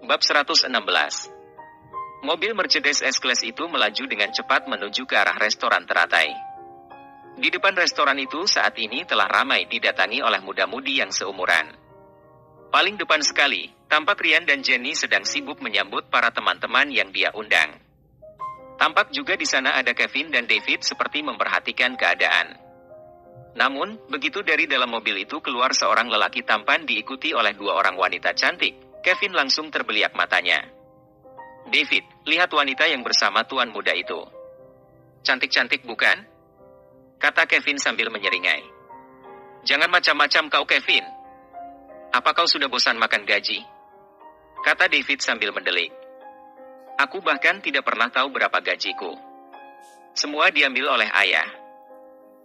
Bab 116. Mobil Mercedes S-Class itu melaju dengan cepat menuju ke arah restoran teratai. Di depan restoran itu saat ini telah ramai didatangi oleh muda-mudi yang seumuran. Paling depan sekali, tampak Ryan dan Jenny sedang sibuk menyambut para teman-teman yang dia undang. Tampak juga di sana ada Kevin dan David seperti memperhatikan keadaan. Namun, begitu dari dalam mobil itu keluar seorang lelaki tampan diikuti oleh dua orang wanita cantik, Kevin langsung terbeliak matanya. "David, lihat wanita yang bersama tuan muda itu. Cantik-cantik bukan?" kata Kevin sambil menyeringai. "Jangan macam-macam kau, Kevin. Apa kau sudah bosan makan gaji?" kata David sambil mendelik. "Aku bahkan tidak pernah tahu berapa gajiku. Semua diambil oleh ayah,"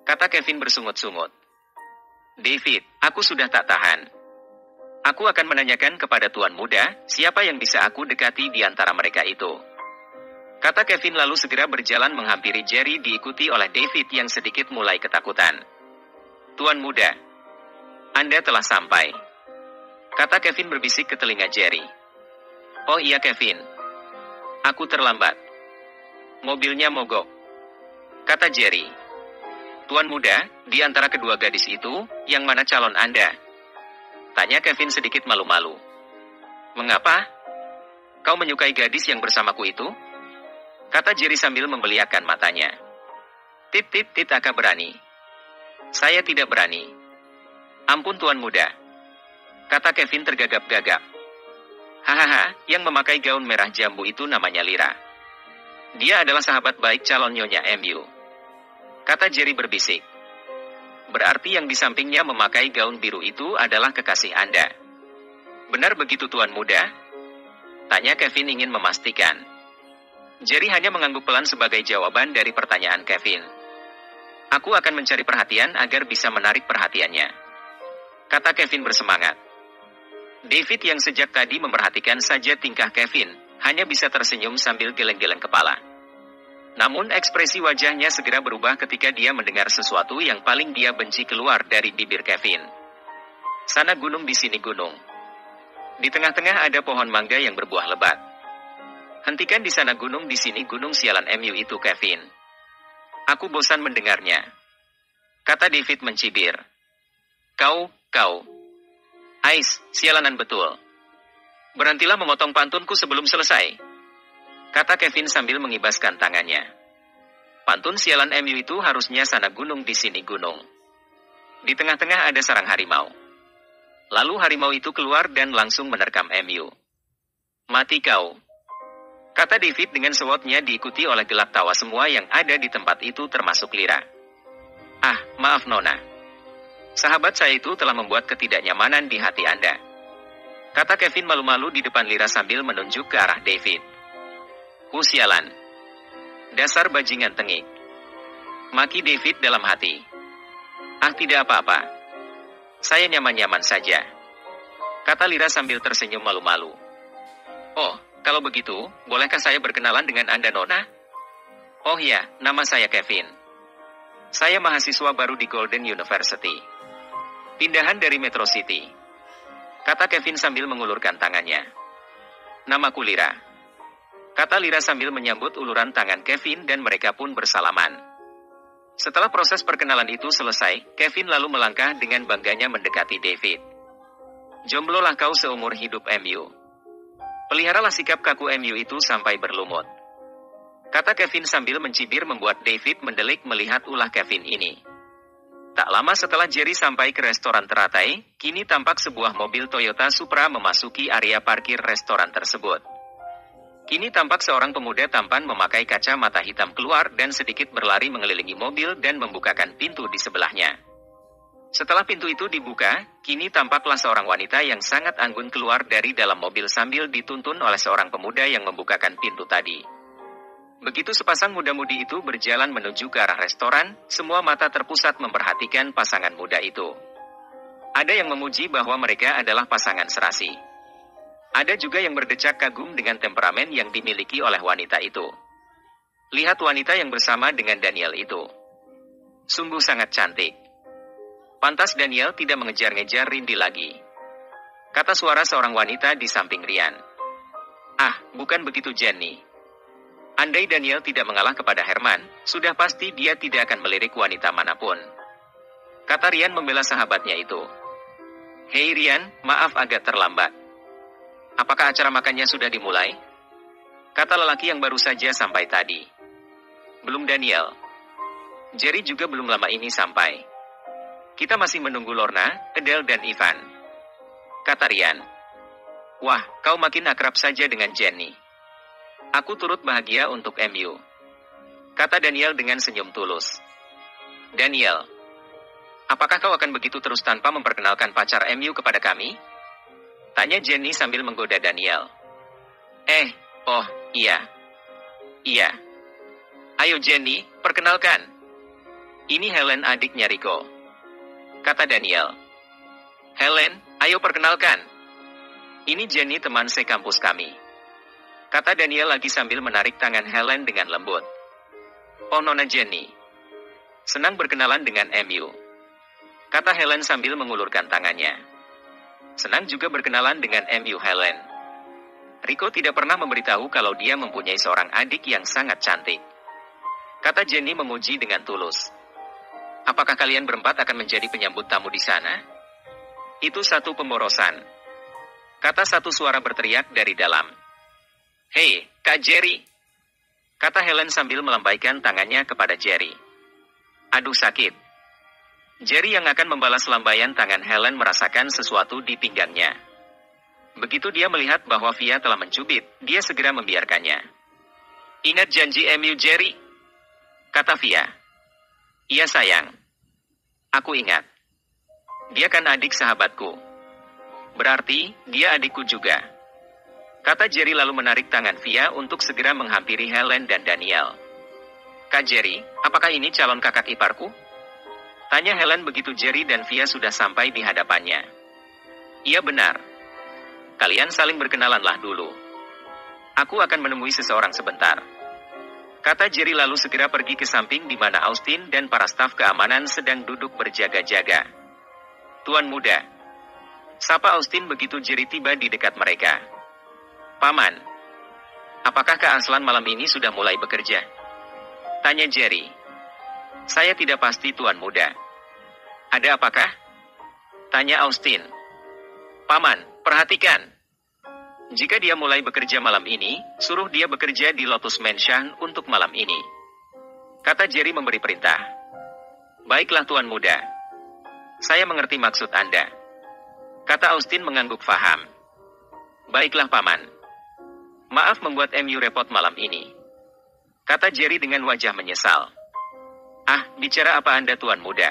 kata Kevin bersungut-sungut. "David, aku sudah tak tahan. Aku akan menanyakan kepada tuan muda, siapa yang bisa aku dekati di antara mereka itu," kata Kevin lalu segera berjalan menghampiri Jerry diikuti oleh David yang sedikit mulai ketakutan. "Tuan muda, Anda telah sampai," kata Kevin berbisik ke telinga Jerry. "Oh iya Kevin. Aku terlambat. Mobilnya mogok," kata Jerry. "Tuan muda, di antara kedua gadis itu, yang mana calon Anda?" tanya Kevin sedikit malu-malu. "Mengapa? Kau menyukai gadis yang bersamaku itu?" kata Jerry sambil membeliakan matanya. "Tit Aka berani." "Saya tidak berani." "Ampun tuan muda," kata Kevin tergagap-gagap. "Hahaha, yang memakai gaun merah jambu itu namanya Lira. Dia adalah sahabat baik calon Nyonya MU," kata Jerry berbisik. "Berarti yang di sampingnya memakai gaun biru itu adalah kekasih Anda. Benar begitu tuan muda?" tanya Kevin ingin memastikan. Jerry hanya mengangguk pelan sebagai jawaban dari pertanyaan Kevin. "Aku akan mencari perhatian agar bisa menarik perhatiannya," kata Kevin bersemangat. David yang sejak tadi memperhatikan saja tingkah Kevin, hanya bisa tersenyum sambil geleng-geleng kepala. Namun ekspresi wajahnya segera berubah ketika dia mendengar sesuatu yang paling dia benci keluar dari bibir Kevin. "Sana gunung di sini gunung. Di tengah-tengah ada pohon mangga yang berbuah lebat. Hentikan di sana gunung di sini gunung sialan MU itu Kevin. Aku bosan mendengarnya," kata David mencibir. Kau. Ais, sialanan betul. Berhentilah memotong pantunku sebelum selesai," kata Kevin sambil mengibaskan tangannya. "Pantun sialan MU itu harusnya sana gunung di sini gunung. Di tengah-tengah ada sarang harimau. Lalu harimau itu keluar dan langsung menerkam MU. Mati kau," kata David dengan sewotnya diikuti oleh gelak tawa semua yang ada di tempat itu termasuk Lira. "Ah, maaf Nona. Sahabat saya itu telah membuat ketidaknyamanan di hati Anda," kata Kevin malu-malu di depan Lira sambil menunjuk ke arah David. "Sialan. Dasar bajingan tengik," maki David dalam hati. "Ah tidak apa-apa. Saya nyaman-nyaman saja," kata Lira sambil tersenyum malu-malu. "Oh, kalau begitu, bolehkah saya berkenalan dengan Anda Nona?" "Oh ya, nama saya Kevin. Saya mahasiswa baru di Golden University. Pindahan dari Metro City," kata Kevin sambil mengulurkan tangannya. "Namaku Lira," kata Lira sambil menyambut uluran tangan Kevin dan mereka pun bersalaman. Setelah proses perkenalan itu selesai, Kevin lalu melangkah dengan bangganya mendekati David. "Jomblolah kau seumur hidup MU. Peliharalah sikap kaku MU itu sampai berlumut," kata Kevin sambil mencibir membuat David mendelik melihat ulah Kevin ini. Tak lama setelah Jerry sampai ke restoran teratai, kini tampak sebuah mobil Toyota Supra memasuki area parkir restoran tersebut. Kini tampak seorang pemuda tampan memakai kacamata hitam keluar dan sedikit berlari mengelilingi mobil dan membukakan pintu di sebelahnya. Setelah pintu itu dibuka, kini tampaklah seorang wanita yang sangat anggun keluar dari dalam mobil sambil dituntun oleh seorang pemuda yang membukakan pintu tadi. Begitu sepasang muda-mudi itu berjalan menuju ke arah restoran, semua mata terpusat memperhatikan pasangan muda itu. Ada yang memuji bahwa mereka adalah pasangan serasi. Ada juga yang berdecak kagum dengan temperamen yang dimiliki oleh wanita itu. Lihat wanita yang bersama dengan Daniel itu. Sungguh sangat cantik. Pantas Daniel tidak mengejar-ngejar Rindy lagi, kata suara seorang wanita di samping Ryan. Ah, bukan begitu Jenny. Andai Daniel tidak mengalah kepada Herman, sudah pasti dia tidak akan melirik wanita manapun. Kata Rian membela sahabatnya itu. Hei Rian, maaf agak terlambat. Apakah acara makannya sudah dimulai? Kata lelaki yang baru saja sampai tadi. Belum Daniel. Jerry juga belum lama ini sampai. Kita masih menunggu Lorna, Adele dan Ivan. Kata Rian. Wah, kau makin akrab saja dengan Jenny. Aku turut bahagia untuk MU. Kata Daniel dengan senyum tulus. Daniel, apakah kau akan begitu terus tanpa memperkenalkan pacar MU kepada kami? Tanya Jenny sambil menggoda Daniel. Oh, iya. Iya. Ayo Jenny, perkenalkan. Ini Helen adiknya Rico. Kata Daniel. Helen, ayo perkenalkan. Ini Jenny teman sekampus kami. Kata Daniel lagi sambil menarik tangan Helen dengan lembut. Oh Nona Jenny. Senang berkenalan dengan MU. Kata Helen sambil mengulurkan tangannya. Senang juga berkenalan dengan MU Helen. Rico tidak pernah memberitahu kalau dia mempunyai seorang adik yang sangat cantik. Kata Jenny memuji dengan tulus. Apakah kalian berempat akan menjadi penyambut tamu di sana? Itu satu pemborosan. Kata satu suara berteriak dari dalam. Hei, Kak Jerry. Kata Helen sambil melambaikan tangannya kepada Jerry. Aduh sakit. Jerry yang akan membalas lambaian tangan Helen merasakan sesuatu di pinggangnya. Begitu dia melihat bahwa Via telah mencubit, dia segera membiarkannya. Ingat janji MU Jerry? Kata Via. Iya sayang. Aku ingat. Dia kan adik sahabatku. Berarti, dia adikku juga. Kata Jerry lalu menarik tangan Via untuk segera menghampiri Helen dan Daniel. Kak Jerry, apakah ini calon kakak iparku? Tanya Helen begitu Jerry dan Via sudah sampai di hadapannya. Iya benar. Kalian saling berkenalanlah dulu. Aku akan menemui seseorang sebentar. Kata Jerry lalu segera pergi ke samping di mana Austin dan para staf keamanan sedang duduk berjaga-jaga. Tuan muda. Sapa Austin begitu Jerry tiba di dekat mereka. Paman, apakah Kak Aslan malam ini sudah mulai bekerja? Tanya Jerry. Saya tidak pasti Tuan muda. Ada apakah? Tanya Austin. Paman, perhatikan. Jika dia mulai bekerja malam ini, suruh dia bekerja di Lotus Mansion untuk malam ini. Kata Jerry memberi perintah. Baiklah Tuan muda. Saya mengerti maksud Anda. Kata Austin mengangguk faham. Baiklah Paman. Maaf membuat MU repot malam ini. Kata Jerry dengan wajah menyesal. Ah, bicara apa Anda Tuan muda?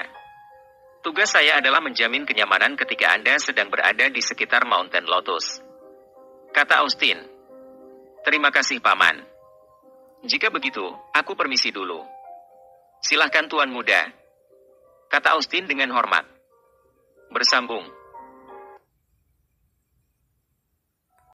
Tugas saya adalah menjamin kenyamanan ketika Anda sedang berada di sekitar Mountain Lotus. Kata Austin. Terima kasih Paman. Jika begitu, aku permisi dulu. Silahkan Tuan muda. Kata Austin dengan hormat. Bersambung.